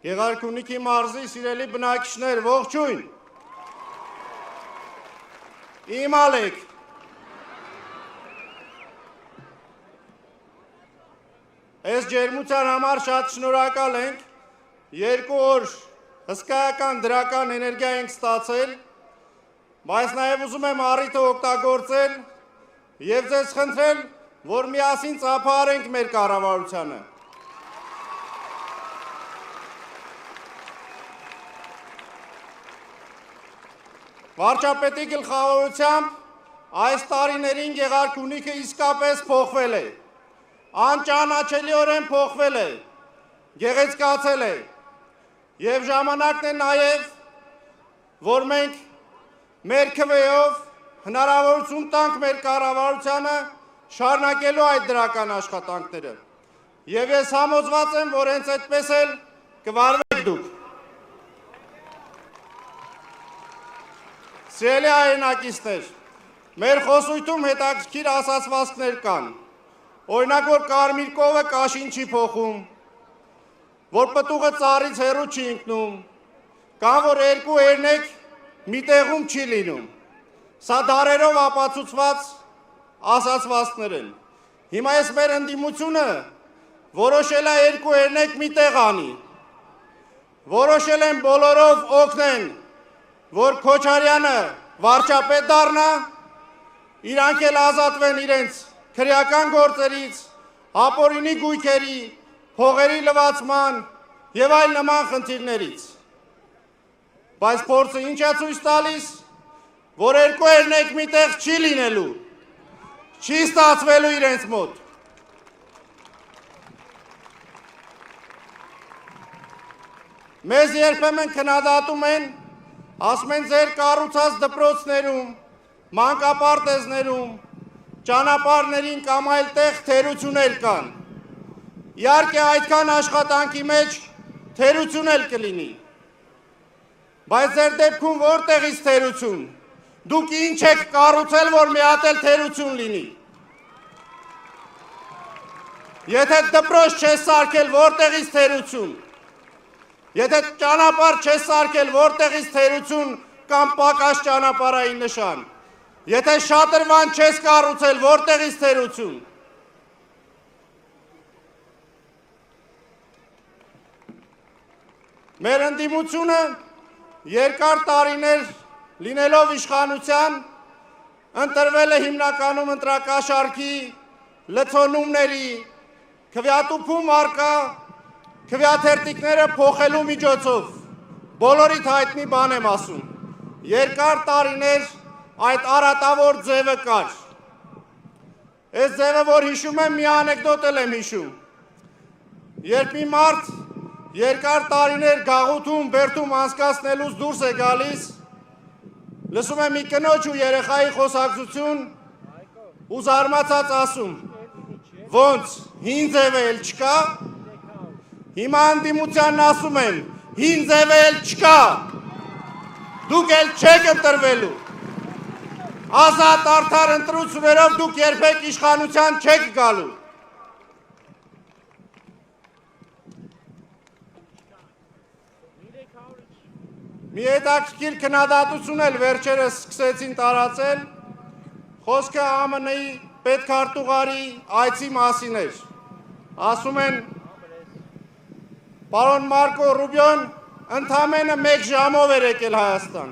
Գեղարքունիքի մարզի սիրելի բնակիչներ, ողջույն։ Իմ ալեք։ Այս ջերմության համար շատ շնորհակալ ենք։ 2 օր հսկայական դրական էներգիա ենք ստացել, բայց նաև ուզում եմ առիթը օգտագործել եւ ձեզ խնդրել, որ միասին ծափահարենք մեր կառավարությանը։ Վարչապետի գլխավորությամբ այս տարիներին Գեղարքունիքը իսկապես փոխվել է, անճանաչելիորեն փոխվել է, գեղեցկացել է, եւ ժամանակն է նաեւ, որ մենք մեր քվեով հնարավորություն տանք մեր կառավարությանը շարունակելու այդ դրական աշխատանքները։ Եվ ես համոզված եմ, որ հենց այդպես էլ կվարվեք դուք։ Սիրելի հայրենակիցներ, մեր խոսույթում հետաքրքիր ասացվածքներ կան, օրինակ, որ կարմիր կովը կաշին չի փոխում, որ պտուղը ծառից հեռու չի ընկնում, կամ որ 2 էրնեք մի տեղում չի լինում։ Սա դարերով ապացուցված ասացվածքներ են։ Հիմա ես մեր ընդդիմությունը որոշել է 2 էրնեք մի տեղ անի, որոշել են բոլորով օգնեն, որ Քոչարյանը վարչապետ դառնա, իրանք էլ ազատվեն իրենց քրեական գործերից, ապօրինի գույքերի, փողերի լվացման եւ այլ նման խնդիրներից։ Բայց փորձը ինչ է ցույց տալիս, որ 2 էրնեք միտեղ չի լինելու, չի ստացվելու իրենց մոտ։ Մեզ երբեմն քննադատում են, ասում են ձեր կառուցած դպրոցներում, մանկապարտեզներում, ճանապարհներին կամ այլ տեղ թերություններ կան։ Իհարկե այդքան աշխատանքի մեջ թերություն էլ կլինի։ Բայց ձեր դեպքում որտեղից թերություն։ Դուք ինչ եք կառուցել, որ մի հատ էլ թերություն լինի։ Եթե դպրոց չես սարքել, որտեղից թերություն։ Եթե ճանապարհ չես սարքել, որտեղից թերություն կամ պակաս ճանապարհային նշան։ Եթե շատրվան չես կառուցել, որտեղից թերություն։ Մեր ընդդիմությունը երկար տարիներ լինելով իշխանության, ընտրվել է հիմնականում ընտրակաշառքի, լցոնումների, քվեատուփում առկա քվեաթերթիկները փոխելու միջոցով, բոլորիդ հայտնի բան եմ ասում, երկար տարիներ այդ արատավոր ձևը կար։ Այս ձևը, որ հիշում եմ, մի անեկդոտ եմ հիշում։ Երբ մի մարդ երկար տարիներ գաղութում, բերդում անցկացնելուց դուրս է գալիս, լսում եմ մի կնոջ ու երեխայի խոսակցություն ու զարմացած ասում, ոնց, հին ձևը էլ չկա։ Հիմա ընդդիմությանն ասում եմ, հին ձևը էլ չկա, դուք էլ չեք ընտրվելու, ազատ արդար ընտրություններով դուք երբեք իշխանության չեք գալու։ Մի հետաքրքիր քննադատություն էլ վերջերս սկսեցին տարածել, խոսքը ԱՄՆ-ի պետքարտուղարի այցի մասին էր, ասում են, պարոն Մարկո Ռուբիոն ընդամենը 1 ժամով էր եկել Հայաստան։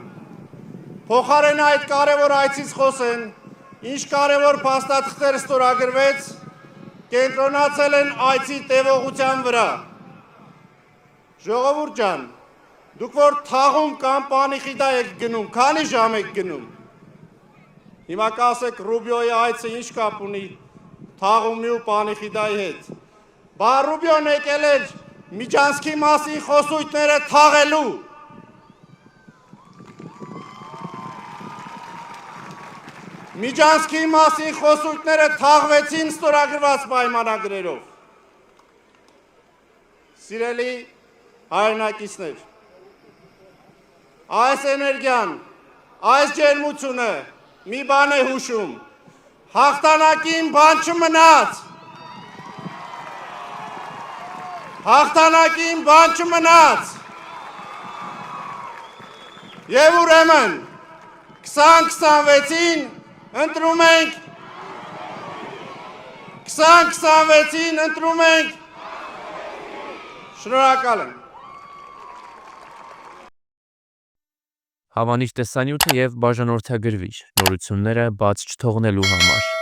Փոխարեն այդ կարևոր այցից խոսեն, ինչ կարևոր փաստաթղթեր ստորագրվեց, կենտրոնացել են այցի տևողության վրա։ Ժողովուրդ ջան, դուք որ թաղում կամ պանիխիդա եք գնում, քանի ժամ եք գնում։ Հիմա կասեք Ռուբիոյի այցը ինչ կապ ունի թաղումի ու պանիխիդայի հետ։ Բա Ռուբիոն եկել էր Միջանցքի մասին խոսույթները թաղելու։ Միջանցքի մասին խոսույթները թաղվեցին ստորագրված պայմանագրերով։ Սիրելի հայրենակիցներ, այս էներգիան, այս ջերմությունը մի բան է հուշում, հաղթանակին բան չմնաց։ Հաղթանակին բան չմնաց։ Եվ ուրեմն 2026-ին ընտրում ենք 2026-ին ընտրում ենք Շնորհակալ եմ։ Հավանիչ տեսանյութը եւ բաժանորդագրվիչ նորությունները բաց չթողնելու համար